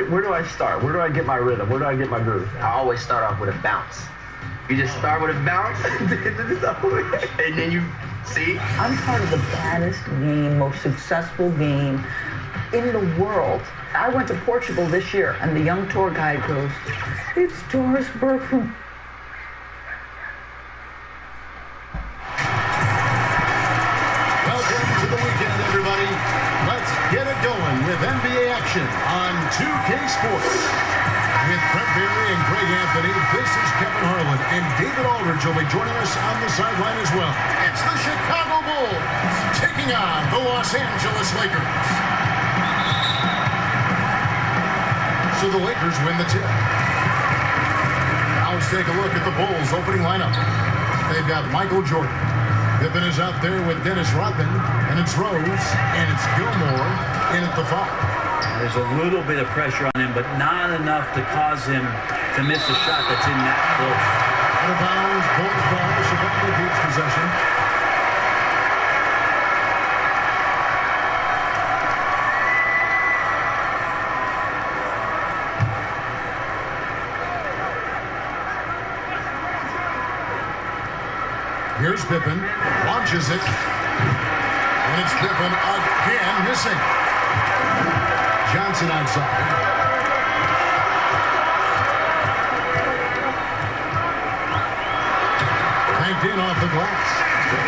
Where do I start? Where do I get my rhythm? Where do I get my groove? I always start off with a bounce. You just start with a bounce, and then you see. I'm part of the baddest game, most successful game in the world. I went to Portugal this year, and the young tour guide goes, "It's tourist from." Welcome to the weekend, everybody. Let's get it going with NBA action on 2K Sports. With Brent Barry and Greg Anthony, this is Kevin Harlan, and David Aldridge will be joining us on the sideline as well. It's the Chicago Bulls taking on the Los Angeles Lakers. So the Lakers win the tip. Now let's take a look at the Bulls' opening lineup. They've got Michael Jordan. Pippen is out there with Dennis Rodman, and it's Rose, and it's Gilmore in at the 5. There's a little bit of pressure on him, but not enough to cause him to miss a shot that's in that close. Out of bounds, Bulls ball, Chicago keeps possession. Here's Pippen, launches it, and it's Pippen again missing. Johnson outside. Banked in off the glass.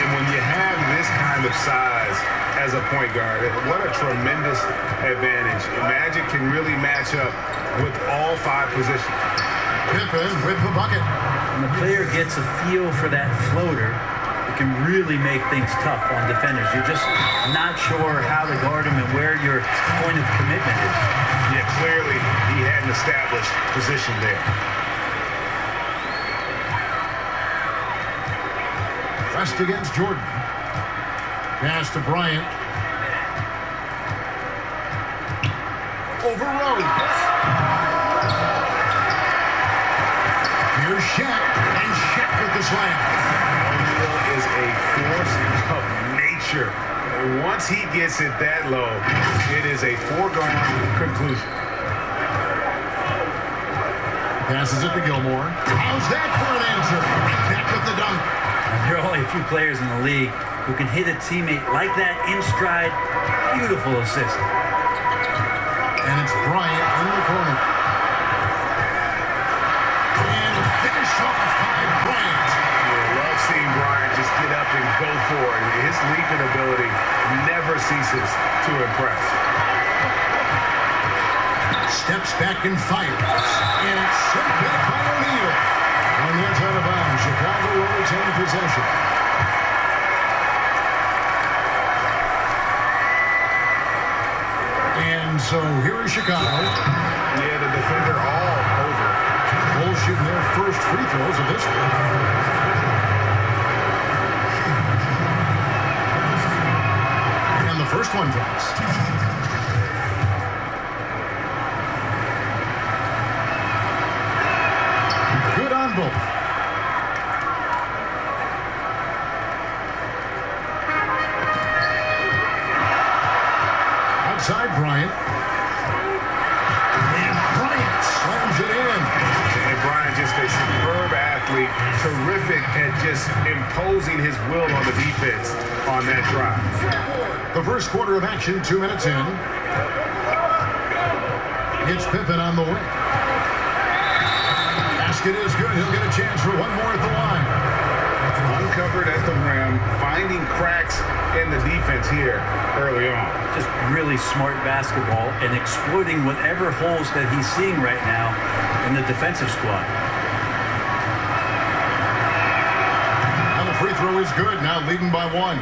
And when you have this kind of size as a point guard, what a tremendous advantage. Magic can really match up with all 5 positions. Pippen with the bucket. When the player gets a feel for that floater, it can really make things tough on defenders. You're just not sure how to guard him and where your point of commitment is. Yeah, clearly he had an established position there. West against Jordan. Pass to Bryant. Over Rose. Here's Shaq, and Shaq with the slam. O'Neal is a force of nature. And once he gets it that low, it is a foregone conclusion. Passes it to Gilmore. How's that for an answer? And back with the dunk. There are only a few players in the league who can hit a teammate like that in stride. Beautiful assist. And it's Bryant in the corner. And finish off by Bryant. Love seeing Bryant just get up and go for it. His leaping ability never ceases to impress. Steps back and fires. And it's sent back by O'Neal. And that's out of bounds. Chicago will retain possession. And so here is Chicago. Yeah, the defender all over. Bulls shooting their first free throws of this one. And the first one drops. Good on both. outside Bryant. And Bryant slams it in. And Bryant, just a superb athlete, terrific at just imposing his will on the defense on that drive. The first quarter of action, 2 minutes in. It's Pippen on the wing. Basket is good. He'll get a chance for one more at the line. Uncovered at the rim, finding cracks in the defense here early on. Just really smart basketball and exploiting whatever holes that he's seeing right now in the defensive squad. And the free throw is good. Now leading by 1.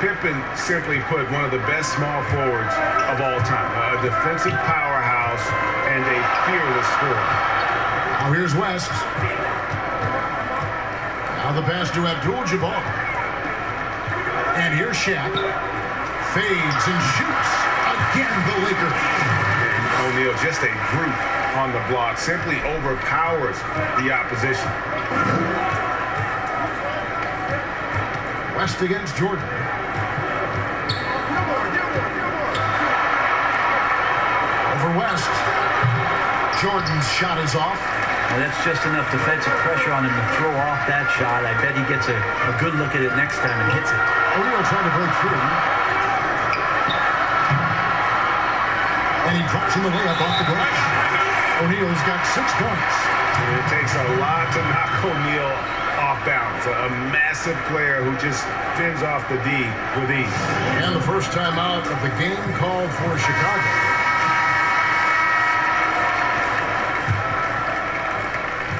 Pippen simply put one of the best small forwards of all time. A defensive powerhouse and a fearless scorer. Now here's West. Now the pass to Abdul-Jabbar. And here's Shaq. Fades and shoots. Again, the Lakers. And O'Neal, just a brute on the block, simply overpowers the opposition. West against Jordan. Over West. Jordan's shot is off. Well, that's just enough defensive pressure on him to throw off that shot. I bet he gets a good look at it next time and hits it. O'Neal trying to break through. And he drops in the layup off the glass. O'Neal's got 6 points. And it takes a lot to knock O'Neal off balance. A massive player who just fins off the D with ease. And the first time out of the game called for Chicago.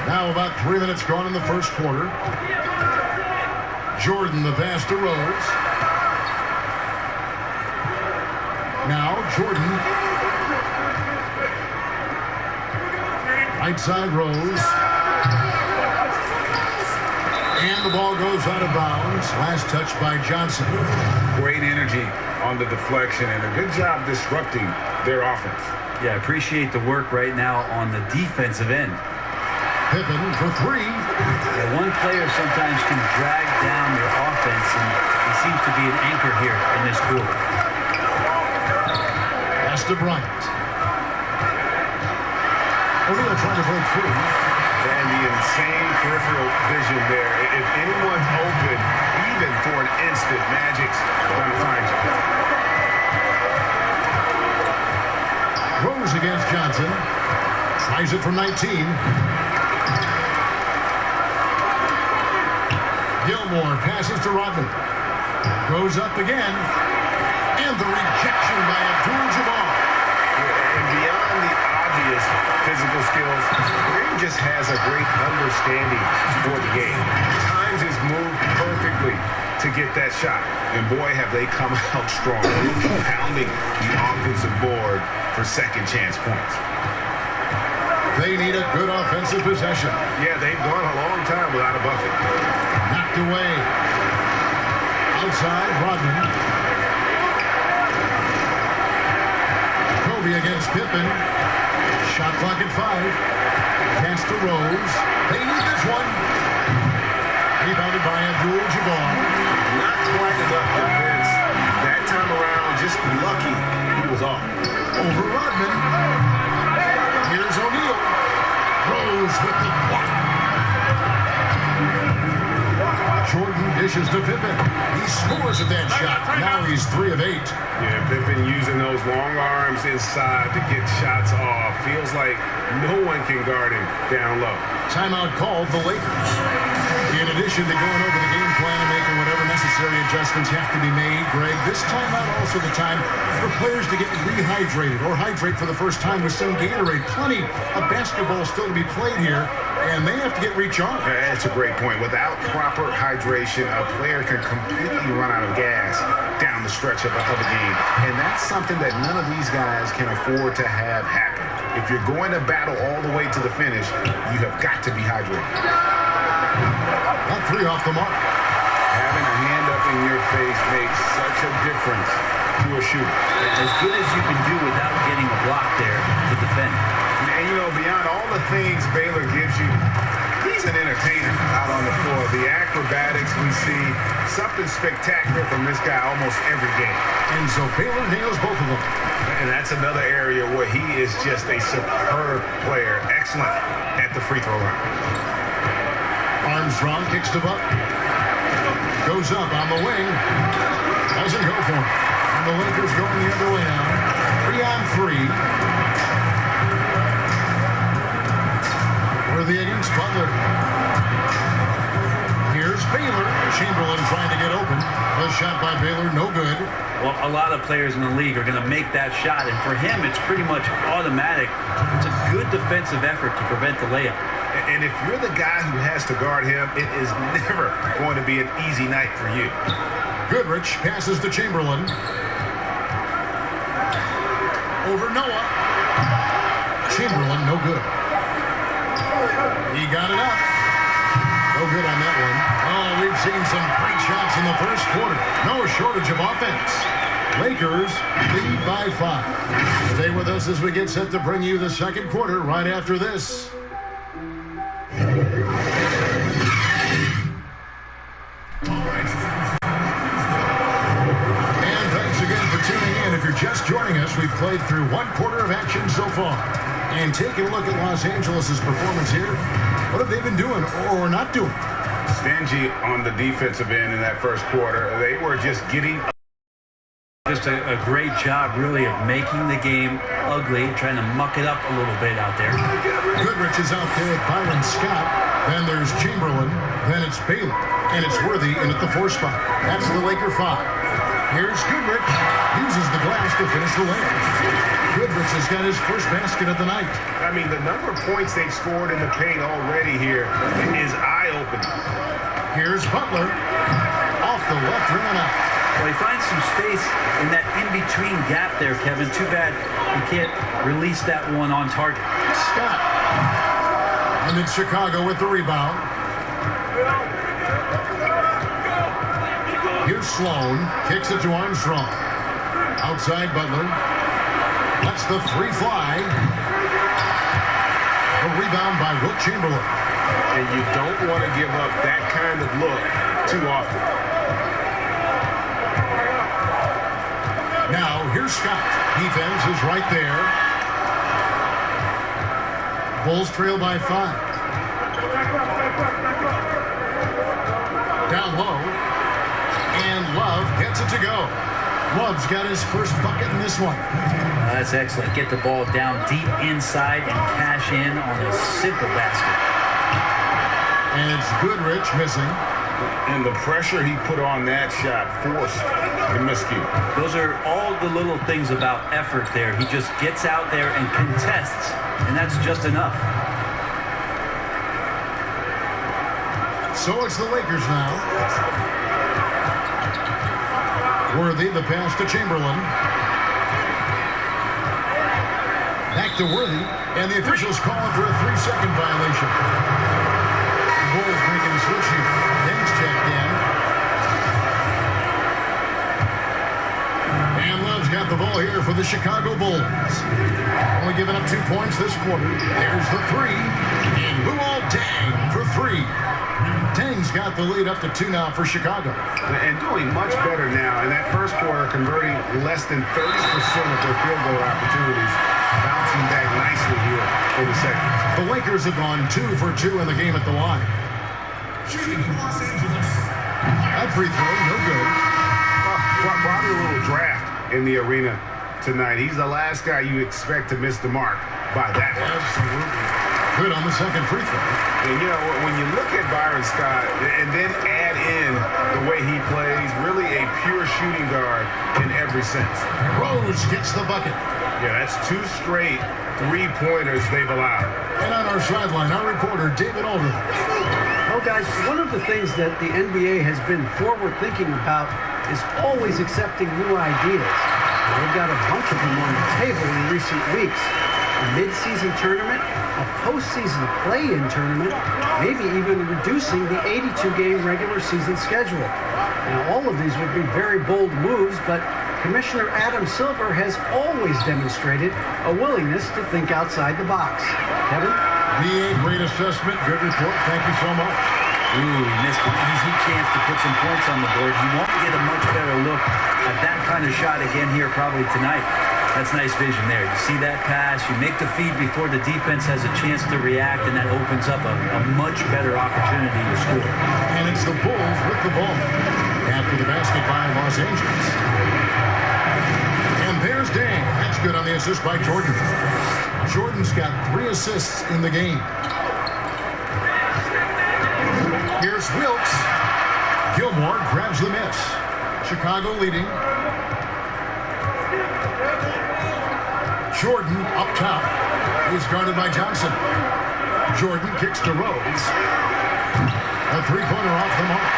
Now about 3 minutes gone in the first quarter. Jordan, the pass to Rose. Now Jordan. Right side Rose. And the ball goes out of bounds. Last touch by Johnson. Great energy on the deflection and a good job disrupting their offense. Yeah, I appreciate the work right now on the defensive end. Pippen for 3. Yeah, one player sometimes can drag down your offense, and he seems to be an anchor here in this quarter. Pass to Bryant. O'Neal trying to break through. And the insane peripheral vision there. If anyone's open, even for an instant, Magic's going to find you. Rose against Johnson. Tries it from 19. Gilmore passes to Rodman. Goes up again. And the rejection by Abdul-Jabbar. And beyond the obvious physical skills, Graham just has a great understanding for the game. Times his move perfectly to get that shot. And boy, have they come out strong, pounding the offensive board for second chance points. They need a good offensive possession. Yeah, they've gone a long time without a bucket. Knocked away. Outside, Rodman. Kobe against Pippen. Shot clock at 5. Pass to Rose. They need this one. Rebounded by Abdul-Jabbar. Not quite enough defense that time around. Just lucky he was off. Over Rodman. Here's O'Neal. Rose with the block. Jordan dishes to Pippen. He scores at that shot. Now he's 3 of 8. Yeah, Pippen using those long arms inside to get shots off. Feels like no one can guard him down low. Timeout called the Lakers. In addition to going over the game plan and making whatever necessary adjustments have to be made, Greg, this timeout also the time for players to get rehydrated or hydrate for the first time with some Gatorade. Plenty of basketball still to be played here, and they have to get recharged. Yeah, that's a great point. Without proper hydration, a player can completely run out of gas down the stretch of a game. And that's something that none of these guys can afford to have happen. If you're going to battle all the way to the finish, you have got to be hydrated. That 3 off the mark. Having a hand up in your face makes such a difference to a shooter. As good as you can do without getting a block there to defend. And, you know, beyond all the things Baylor gives you, he he's an entertainer out on the floor. The acrobatics we see, something spectacular from this guy almost every game. And so Baylor nails both of them. And that's another area where he is just a superb player. Excellent at the free throw line. Armstrong kicks to Buck. Goes up on the wing. Doesn't go for it. And the Lakers going the other way now. 3-on-3. Worthy against Butler. Here's Baylor. Chamberlain trying to get open. The shot by Baylor, no good. Well, a lot of players in the league are going to make that shot, and for him, it's pretty much automatic. It's a good defensive effort to prevent the layup. And if you're the guy who has to guard him, it is never going to be an easy night for you. Goodrich passes to Chamberlain. Over Noah. Chamberlain, no good. He got it up. No good on that one. Oh, we've seen some great shots in the first quarter. No shortage of offense. Lakers lead by 5. Stay with us as we get set to bring you the second quarter right after this. And thanks again for tuning in. If you're just joining us, we've played through one quarter of action so far. And taking a look at Los Angeles' performance here, what have they been doing or not doing? Stingy on the defensive end in that first quarter. They were just getting... Just a great job, really, of making the game ugly, trying to muck it up a little bit out there. Goodrich is out there with Byron Scott. Then there's Chamberlain. Then it's Baylor. And it's Worthy in at the 4 spot. That's the Laker 5. Here's Goodrich. Uses the glass to finish the layup. Goodrich has got his first basket of the night. I mean, the number of points they've scored in the paint already here is eye-opening. Here's Butler. Off the left rim and out. Well, he finds some space in that in-between gap there, Kevin. Too bad he can't release that one on target. Scott. And it's Chicago with the rebound. Here's Sloan. Kicks it to Armstrong. Outside Butler. Lets the 3 fly. A rebound by Wilt Chamberlain. And you don't want to give up that kind of look too often. Now, here's Scott. Defense is right there. Bulls trail by 5. Down low. And Love gets it to go. Love's got his first bucket in this one. That's excellent. Get the ball down deep inside and cash in on a simple basket. And it's Goodrich missing. And the pressure he put on that shot forced the miscue. Those are all the little things about effort there. He just gets out there and contests, and that's just enough. So it's the Lakers now. Worthy, the pass to Chamberlain. Back to Worthy, and the officials calling for a 3-second violation. The Bulls making a switch here. Things checked in. And Love's got the ball here for the Chicago Bulls. Only giving up 2 points this quarter. There's the 3. And Luol Deng for 3. Deng's got the lead up to 2 now for Chicago. And doing much better now. In that first quarter, converting less than 30% of their field goal opportunities. Bouncing back nicely here in the second. The Lakers have gone 2 for 2 in the game at the line. That free throw, no good. Probably a little draft in the arena tonight. He's the last guy you expect to miss the mark by that much. Absolutely. Good on the second free throw. And, you know, when you look at Byron Scott and then add in the way he plays, really a pure shooting guard in every sense. Rose gets the bucket. Yeah, that's 2 straight 3-pointers they've allowed. And on our sideline, our reporter, David Aldridge. Well, guys, one of the things that the NBA has been forward-thinking about is always accepting new ideas. They've got a bunch of them on the table in recent weeks. A mid-season tournament, a postseason play-in tournament, maybe even reducing the 82-game regular season schedule. Now, all of these would be very bold moves, but Commissioner Adam Silver has always demonstrated a willingness to think outside the box. Kevin? BA, great assessment. Good report. Thank you so much. Ooh, he missed an easy chance to put some points on the board. You won't get a much better look at that kind of shot again here probably tonight. That's nice vision there. You see that pass, you make the feed before the defense has a chance to react, and that opens up a much better opportunity to score. And it's the Bulls with the ball after the basket by Los Angeles. And there's Dan. That's good on the assist by Jordan. Jordan's got 3 assists in the game. Here's Wilkes. Gilmore grabs the miss. Chicago leading. Jordan up top. He's guarded by Johnson. Jordan kicks to Rose. A three-pointer off the mark.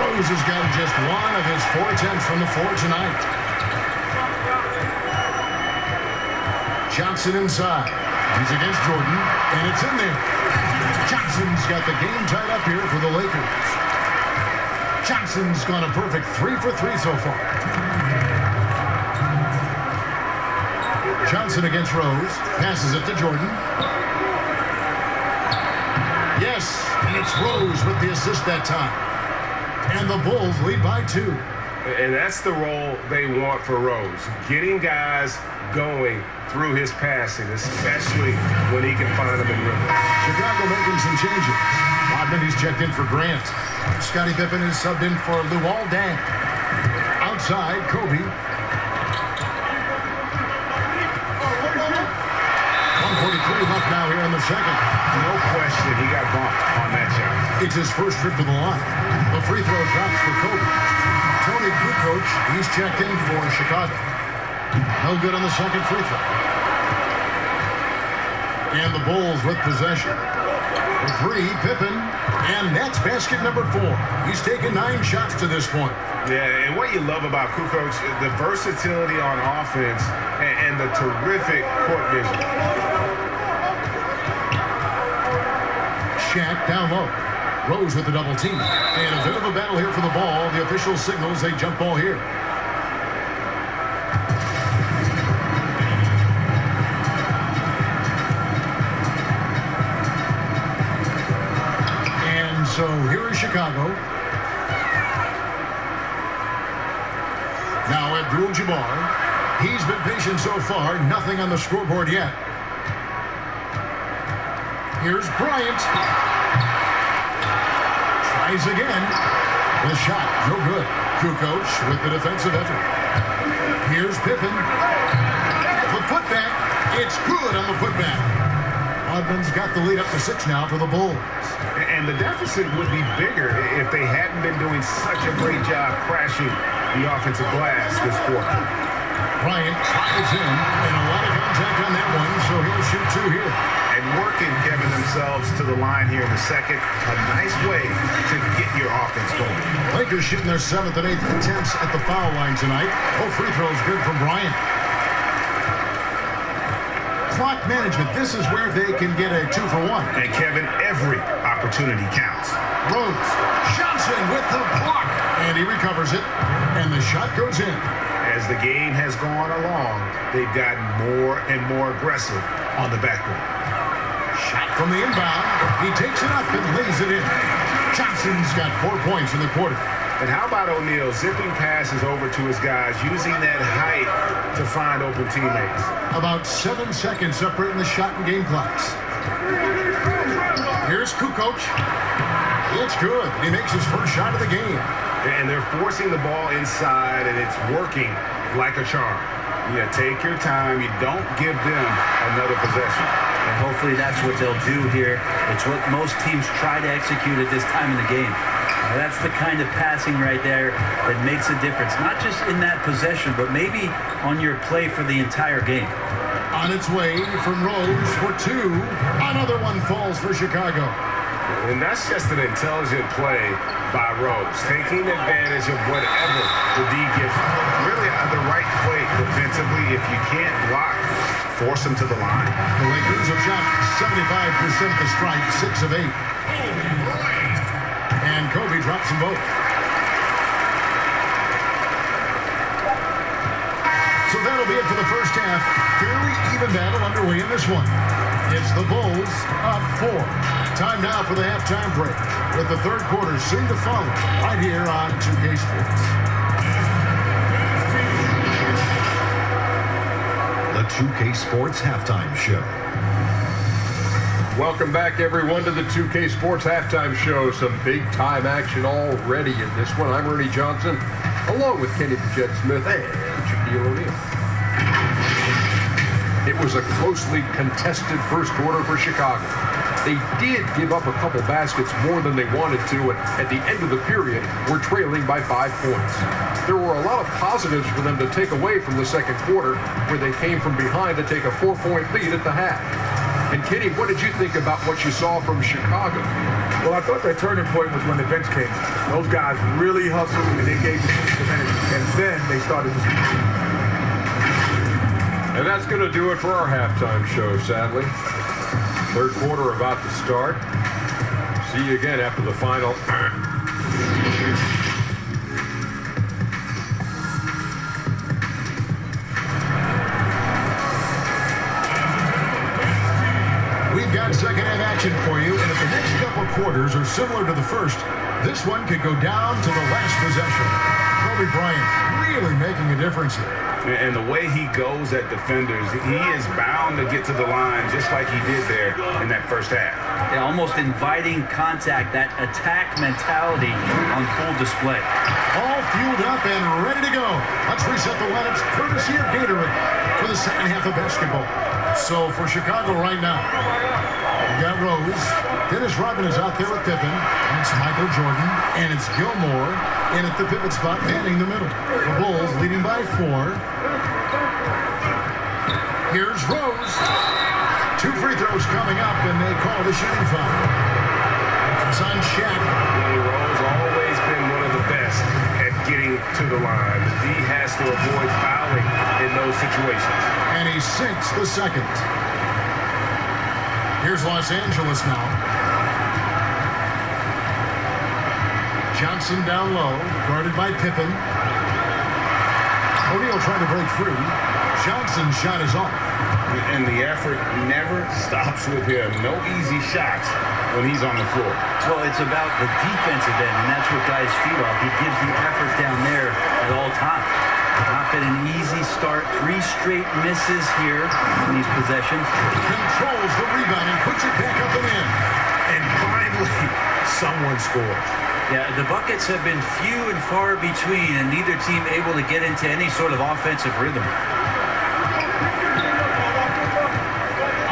Rose has got just 1 of his 4 attempts from the floor tonight. Johnson inside. He's against Jordan, and it's in there. Johnson's got the game tied up here for the Lakers. Johnson's gone a perfect 3 for 3 so far. Johnson against Rose. Passes it to Jordan. Yes, and it's Rose with the assist that time. And the Bulls lead by 2. And that's the role they want for Rose. Getting guys going through his passing, especially when he can find them in rhythm. Chicago making some changes. Rodman, he's checked in for Grant. Scottie Pippen is subbed in for Luol Deng. Outside, Kobe. 1:43 left now here in the second. No question, he got bumped on that shot. It's his first trip to the line. The free throw drops for Kobe. Tony Kukoc, he's checked in for Chicago. No good on the second free throw. And the Bulls with possession. The 3, Pippen, and that's basket number 4. He's taken 9 shots to this point. Yeah, and what you love about Kukoc, the versatility on offense and the terrific court vision. Shaq down low. Rose with the double team. And a bit of a battle here for the ball. The official signals a jump ball here. And so here is Chicago. Now Abdul-Jabbar. He's been patient so far. Nothing on the scoreboard yet. Here's Bryant. Tries again. The shot, no good. Kukoc with the defensive effort. Here's Pippen. The putback. It's good on the putback. Rodman's got the lead up to 6 now for the Bulls. And the deficit would be bigger if they hadn't been doing such a great job crashing the offensive glass this quarter. Bryant tries in, and a lot of contact on that one, so he'll shoot 2 here. And working, Kevin, themselves to the line here in the second. A nice way to get your offense going. Lakers shooting their 7th and 8th attempts at the foul line tonight. Both free throws good from Bryant. Clock management. This is where they can get a 2 for 1. And Kevin, every opportunity counts. Rose. Johnson with the block. And he recovers it. And the shot goes in. As the game has gone along, they've gotten more and more aggressive on the backboard. Shot from the inbound. He takes it up and lays it in. Johnson's got 4 points in the quarter. And how about O'Neal zipping passes over to his guys, using that height to find open teammates? About 7 seconds separating the shot and game clocks. Here's Kukoc. It's good. He makes his first shot of the game. And they're forcing the ball inside, and it's working like a charm. Yeah, take your time. You don't give them another possession. And hopefully that's what they'll do here. It's what most teams try to execute at this time in the game. Now, that's the kind of passing right there that makes a difference. Not just in that possession, but maybe on your play for the entire game. On its way from Rose for 2. Another one falls for Chicago. And that's just an intelligent play by Rose, taking advantage of whatever the D gives him. Really the right play defensively. If you can't block, force them to the line. The Lakers have shot 75% to strike, 6 of 8. And Kobe drops them both. So that'll be it for the first half. Fairly even battle underway in this one. It's the Bulls up 4. Time now for the halftime break, with the third quarter soon to follow, right here on 2K Sports. The 2K Sports Halftime Show. Welcome back, everyone, to the 2K Sports Halftime Show. Some big-time action already in this one. I'm Ernie Johnson, along with Kenny the Jet Smith and Shaquille O'Neal. It was a closely contested first quarter for Chicago. They did give up a couple baskets more than they wanted to, and at the end of the period, were trailing by 5 points. There were a lot of positives for them to take away from the second quarter, where they came from behind to take a 4-point lead at the half. And Kenny, what did you think about what you saw from Chicago? Well, I thought their turning point was when the bench came. Those guys really hustled and they gave the minutes, and then they started to speak. And that's going to do it for our halftime show, sadly. Third quarter about to start. See you again after the final. We've got second half action for you, and if the next couple quarters are similar to the first, this one could go down to the last possession. Kobe Bryant really making a difference here. And the way he goes at defenders, he is bound to get to the line just like he did there in that first half. Yeah, almost inviting contact, that attack mentality on full display. All fueled up and ready to go. Let's reset the lineups courtesy of Gatorade for the second half of basketball. So for Chicago right now, we got Rose. Dennis Rodman is out there with Pippen. And it's Michael Jordan. And it's Gilmore in at the pivot spot, manning the middle. The Bulls leading by 4. Here's Rose. 2 free throws coming up, and they call the shooting foul. It's on Shaq. Rose always been one of the best at getting to the line. The D has to avoid fouling in those situations. And he sinks the second. Here's Los Angeles now. Johnson down low, guarded by Pippen. O'Neal trying to break free. Johnson's shot is off. And the effort never stops with him. No easy shots when he's on the floor. Well, it's about the defensive end, and that's what guys feed off. He gives the effort down there at all times. Not been an easy start. 3 straight misses here in these possessions. Controls the rebound and puts it back up and in. And finally, someone scores. Yeah, the buckets have been few and far between, and neither team able to get into any sort of offensive rhythm.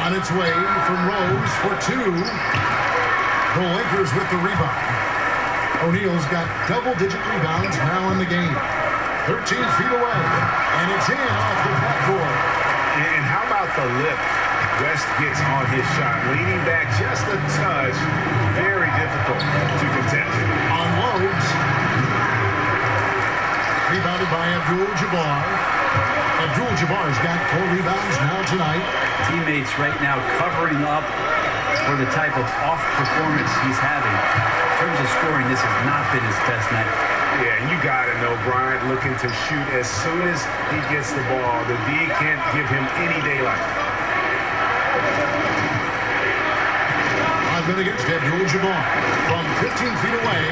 On its way from Rose for 2. The Lakers with the rebound. O'Neal's got double-digit rebounds now in the game. 13 feet away, and it's in off the backboard. And how about the lip West gets on his shot? Leaning back just a touch. Very difficult to contest. On Loads. Rebounded by Abdul-Jabbar. Abdul-Jabbar's got 4 rebounds now tonight. Teammates right now covering up for the type of off performance he's having. In terms of scoring, this has not been his best night. Yeah, and you got to know Bryant looking to shoot as soon as he gets the ball. The D can't give him any daylight. Been against Abdul-Jabbar from 15 feet away.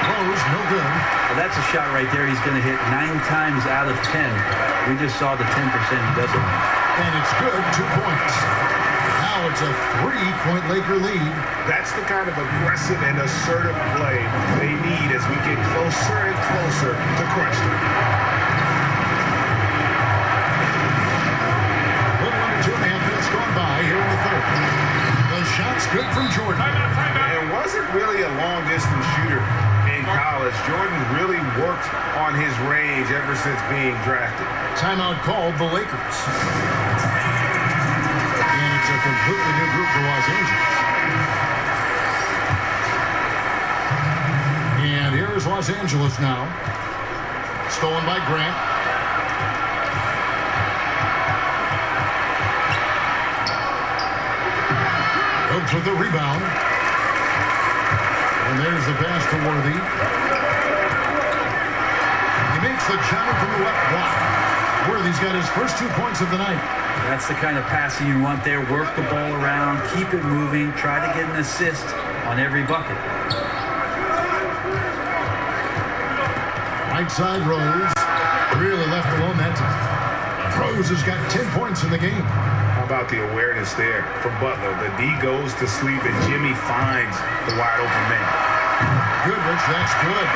Rose, no good. Well, that's a shot right there he's going to hit 9 times out of 10. We just saw the 10% he doesn't. And it's good, 2 points. Now it's a 3-point Laker lead. That's the kind of aggressive and assertive play they need as we get closer and closer to crunch time. A little under 2.5 minutes gone by here in the third. The shot's good from Jordan. And wasn't really a long-distance shooter in college. Jordan really worked on his range ever since being drafted. Timeout called the Lakers. And it's a completely new group for Los Angeles. And here is Los Angeles now. Stolen by Grant. Oaks with the rebound. And there's the pass to Worthy. He makes the jump from the left block. Worthy's got his first 2 points of the night. That's the kind of passing you want there. Work the ball around, keep it moving, try to get an assist on every bucket. Right side, Rose. Really left alone that time. Rose has got 10 points in the game. How about the awareness there from Butler? The D goes to sleep and Jimmy finds the wide open man. Goodrich, that's good.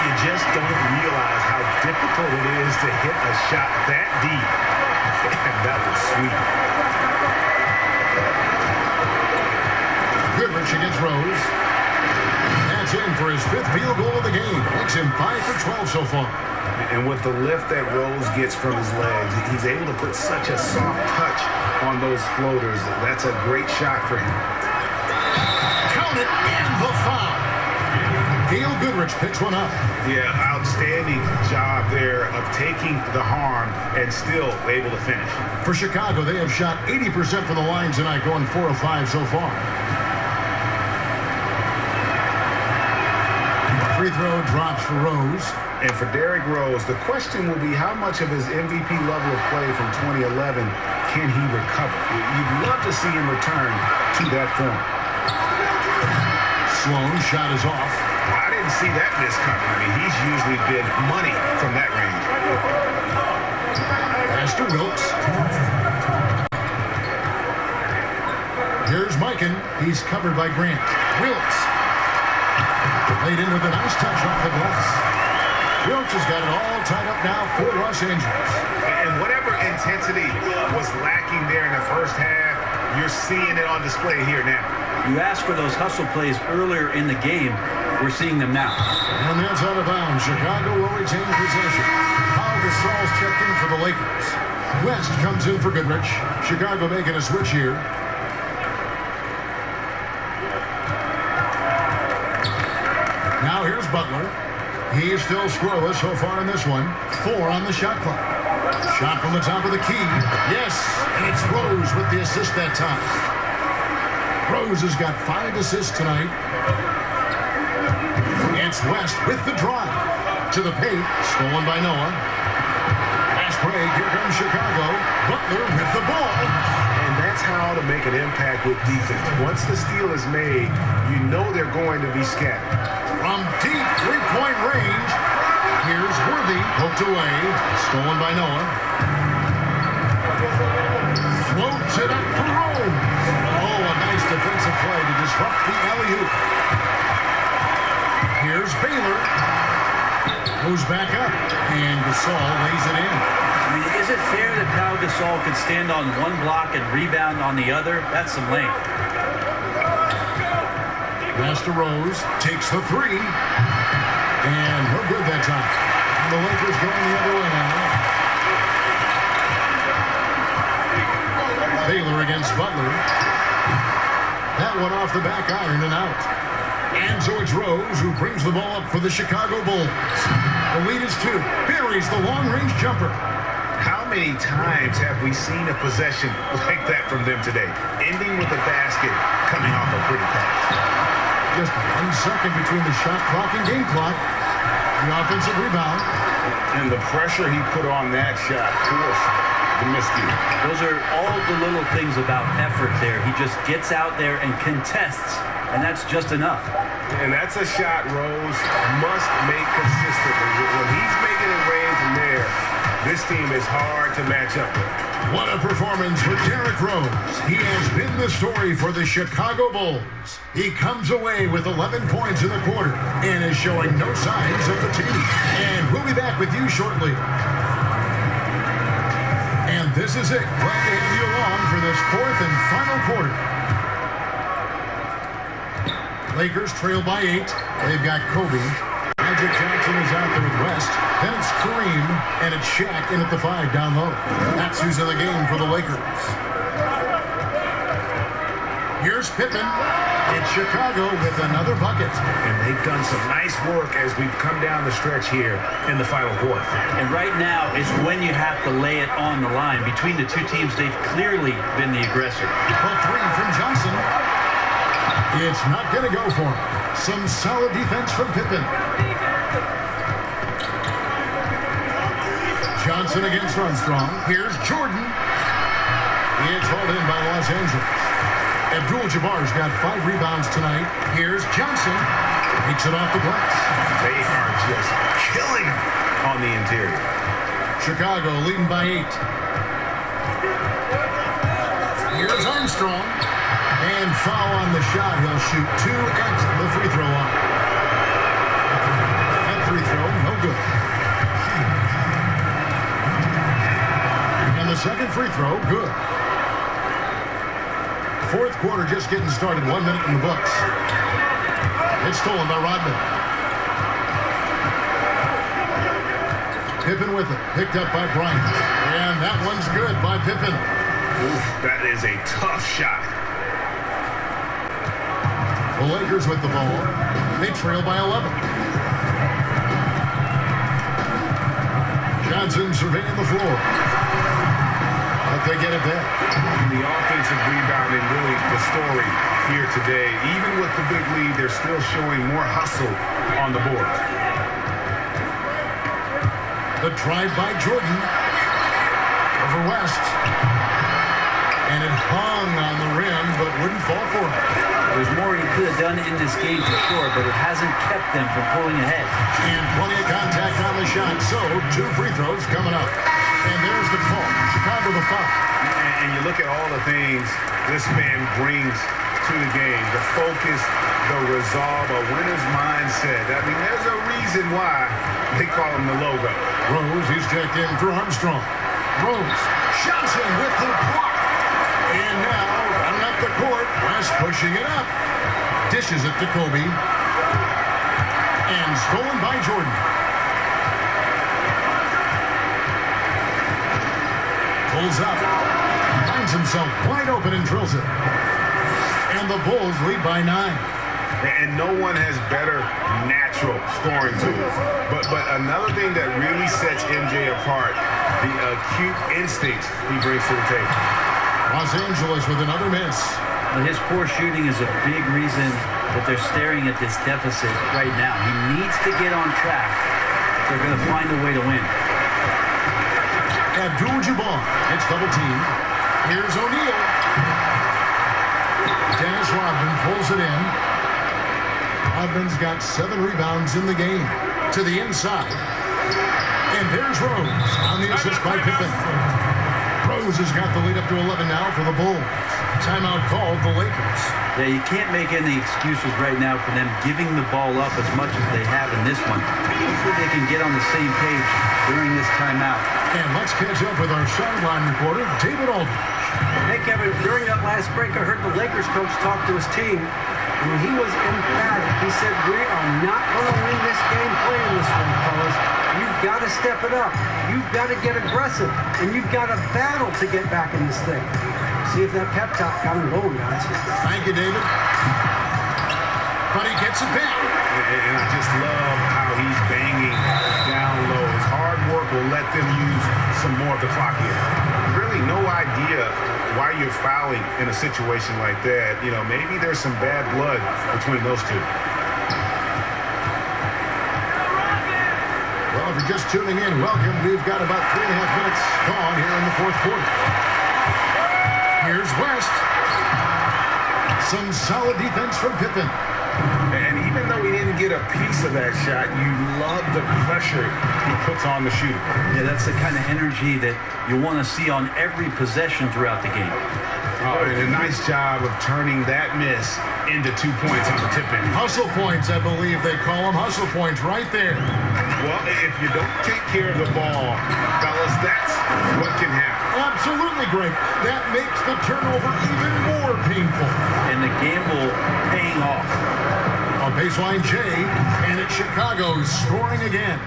You just don't realize how difficult it is to hit a shot that deep. And that was sweet. Goodrich against Rose. That's in for his 5th field goal of the game. Makes him 5 for 12 so far. And with the lift that Rose gets from his legs, he's able to put such a soft touch on those floaters. That's a great shot for him. Count it, and the foul. Dale Goodrich picks one up. Yeah, outstanding job there of taking the harm and still able to finish. For Chicago, they have shot 80% from the line tonight, going 4 of 5 so far. Free throw drops for Rose. And for Derrick Rose, the question will be how much of his MVP level of play from 2011 can he recover? You'd love to see him return to that form. Sloan shot is off. I didn't see that miss coming. I mean, he's usually been money from that range. Pass to Wilkes. Here's Mikan. He's covered by Grant. Wilkes. Laid in with a nice touch off the glass. Wilkes has got it all tied up now for Los Angeles. And whatever intensity was lacking there in the first half, you're seeing it on display here now. You asked for those hustle plays earlier in the game. We're seeing them now. And that's out of bounds. Chicago will retain possession. Pau Gasol's checked in for the Lakers. West comes in for Goodrich. Chicago making a switch here. Now here's Butler. He's still scoreless so far in this one. 4 on the shot clock. Shot from the top of the key. Yes, and it's Rose with the assist that time. Rose has got 5 assists tonight. It's West with the drive. To the paint. Stolen by Noah. Fast break. Here comes Chicago. Butler with the ball. And that's how to make an impact with defense. Once the steal is made, you know they're going to be scattered. From deep three-point range, here's Worthy, poked away, stolen by Noah. Floats it up for Rome. Oh, a nice defensive play to disrupt the alley-oop. Here's Baylor. Goes back up, and Gasol lays it in. I mean, is it fair that Pau Gasol could stand on one block and rebound on the other? That's some length. Master Rose takes the 3. And no good that time. And the Lakers going the other way now. Baylor against Butler. That one off the back iron and out. And so it's Rose who brings the ball up for the Chicago Bulls. The lead is 2. Buries the long-range jumper. How many times have we seen a possession like that from them today? Ending with a basket, coming off a pretty pass. Just 1 second between the shot clock and game clock. The offensive rebound. And the pressure he put on that shot forced the miscue. Those are all the little things about effort there. He just gets out there and contests, and that's just enough. And that's a shot Rose must make consistently. When he's making it rain from there, this team is hard to match up with. What a performance for Derrick Rose. He has been the story for the Chicago Bulls. He comes away with 11 points in the quarter and is showing no signs of fatigue. And we'll be back with you shortly. And this is it. Glad to have you along for this 4th and final quarter. Lakers trail by 8. They've got Kobe. Magic Johnson is out there with West. Then it's Kareem, and it's Shaq in at the 5 down low. That's who's in the game for the Lakers. Here's Pippen in Chicago with another bucket. And they've done some nice work as we've come down the stretch here in the final quarter. And right now is when you have to lay it on the line. Between the 2 teams, they've clearly been the aggressor. A 3 from Johnson. It's not going to go for him. Some solid defense from Pippen. Johnson against Armstrong. Here's Jordan. It's hauled in by Los Angeles. Abdul-Jabbar's got 5 rebounds tonight. Here's Johnson. Takes it off the glass. They are just killing him on the interior. Chicago leading by 8. Here's Armstrong. And foul on the shot. He'll shoot 2 at the free throw line. That free throw, no good. And the second free throw, good. Fourth quarter just getting started. 1 minute in the books. It's stolen by Rodman. Pippen with it. Picked up by Bryant. And that one's good by Pippen. Oof, that is a tough shot. The Lakers with the ball. They trail by 11. Johnson surveying the floor. But they get it back. The offensive rebounding really the story here today. Even with the big lead, they're still showing more hustle on the board. The drive by Jordan. Over West. And it hung on the rim, but wouldn't fall for him. There's more he could have done in this game for sure, but it hasn't kept them from pulling ahead. And plenty of contact on the shot, so 2 free throws coming up. And there's the call. Chicago the foul. And you look at all the things this man brings to the game. The focus, the resolve, a winner's mindset. I mean, there's a reason why they call him the logo. Rose, he's checked in for Armstrong. Rose, Johnson with the block. And now, running up the court, West pushing it up. Dishes it to Kobe. And stolen by Jordan. Pulls up. Finds himself wide open and drills it. And the Bulls lead by 9. And no one has better natural scoring tools. But another thing that really sets MJ apart, the acute instincts he brings to the table. Los Angeles with another miss. Well, his poor shooting is a big reason that they're staring at this deficit right now. He needs to get on track. They're going to find a way to win. Abdul-Jabbar gets double team. Here's O'Neal. Dennis Rodman pulls it in. Rodman's got 7 rebounds in the game. To the inside. And there's Rose on the assist by Pippen. Rose has got the lead up to 11 now for the Bulls. Timeout called the Lakers. Yeah, you can't make any excuses right now for them giving the ball up as much as they have in this one. Hopefully they can get on the same page during this timeout. And let's catch up with our sideline reporter, David Aldridge. Hey, Kevin, during that last break, I heard the Lakers coach talk to his team. And when he was emphatic, he said, we are not going to win this game playing this way, fellas. You've got to step it up. You've got to get aggressive. And you've got to battle to get back in this thing. See if that pep talk got him going, guys. Thank you, David. But he gets it back. And I just love how he's banging down low. His hard work will let them use some more of the clock here. Really no idea why you're fouling in a situation like that. You know, maybe there's some bad blood between those two. Well, if you're just tuning in, welcome. We've got about 3.5 minutes gone here in the fourth quarter. Here's West. Some solid defense from Pippen. And even though he didn't get a piece of that shot, you love the pressure he puts on the shooter. Yeah, that's the kind of energy that you want to see on every possession throughout the game. Oh, and a nice job of turning that miss into 2 points on the tip-in. Hustle points, I believe they call them. Hustle points right there. Well, if you don't take care of the ball, fellas, that's what can happen. Absolutely great. That makes the turnover even more painful. And the gamble paying off. On baseline, Jay, and it's Chicago scoring again.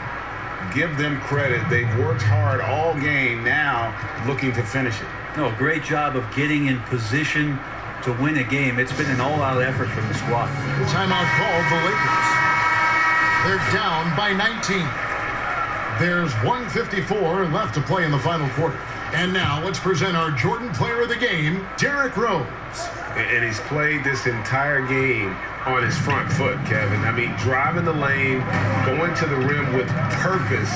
Give them credit. They've worked hard all game, now looking to finish it. No, great job of getting in position to win a game. It's been an all-out effort from the squad. Timeout called the Lakers. They're down by 19. There's 1:54 left to play in the final quarter. And now let's present our Jordan Player of the Game, Derrick Rose. And he's played this entire game on his front foot, Kevin. I mean, driving the lane, going to the rim with purpose,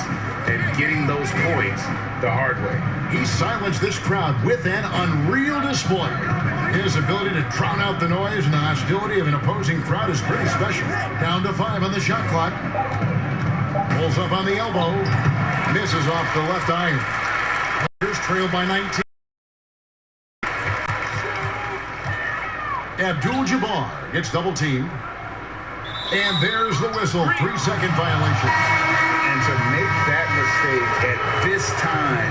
and getting those points the hard way. He silenced this crowd with an unreal display. His ability to drown out the noise and the hostility of an opposing crowd is pretty special. Down to 5 on the shot clock. Pulls up on the elbow. Misses off the left iron. Lakers trail by 19. Abdul-Jabbar gets double teamed. And there's the whistle. 3-second violation. And to make that mistake at this time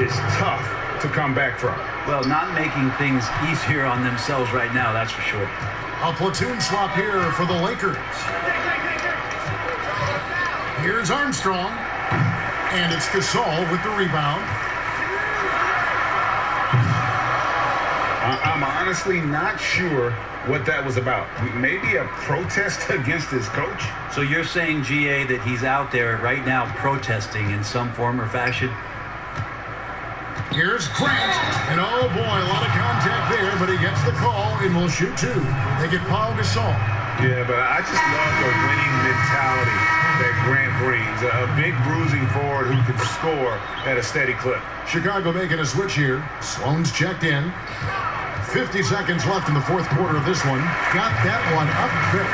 is tough to come back from. Well, not making things easier on themselves right now, that's for sure. A platoon swap here for the Lakers. Here's Armstrong. And it's Gasol with the rebound. I'm honestly not sure what that was about. Maybe a protest against his coach? So you're saying, GA, that he's out there right now protesting in some form or fashion? Here's Grant. And oh boy, a lot of contact there, but he gets the call and will shoot 2. They get Paul Gasol. Yeah, but I just love the winning mentality that Grant brings. A big bruising forward who can score at a steady clip. Chicago making a switch here. Sloan's checked in. 50 seconds left in the fourth quarter of this one. Got that one up quick.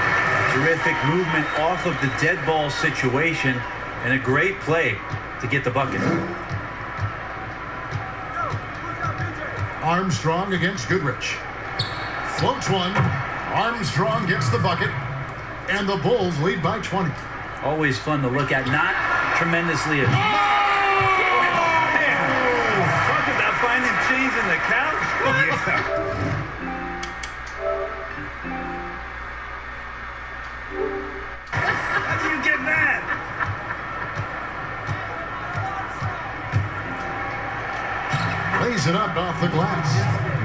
Terrific movement off of the dead ball situation and a great play to get the bucket. Armstrong against Goodrich. Floats one. Armstrong gets the bucket. And the Bulls lead by 20. Always fun to look at. Not tremendously. Talk about finding cheese in the couch. Yeah. How do you get that? Lays it up off the glass.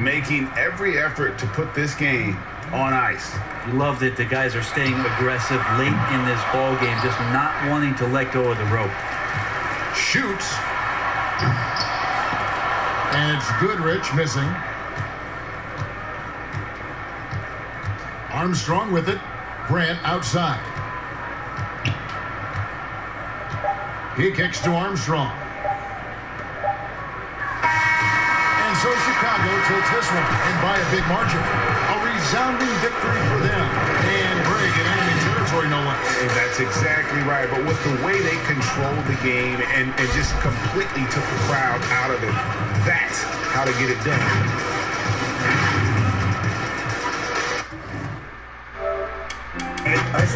Making every effort to put this game on ice. You love that the guys are staying aggressive late in this ball game, just not wanting to let go of the rope. Shoots. And it's Goodrich missing. Armstrong with it. Grant outside. He kicks to Armstrong. And so Chicago takes this one, and by a big margin. A resounding victory for them. And Greg in enemy territory, no less. And that's exactly right. But with the way they controlled the game and just completely took the crowd out of it, that's how to get it done. I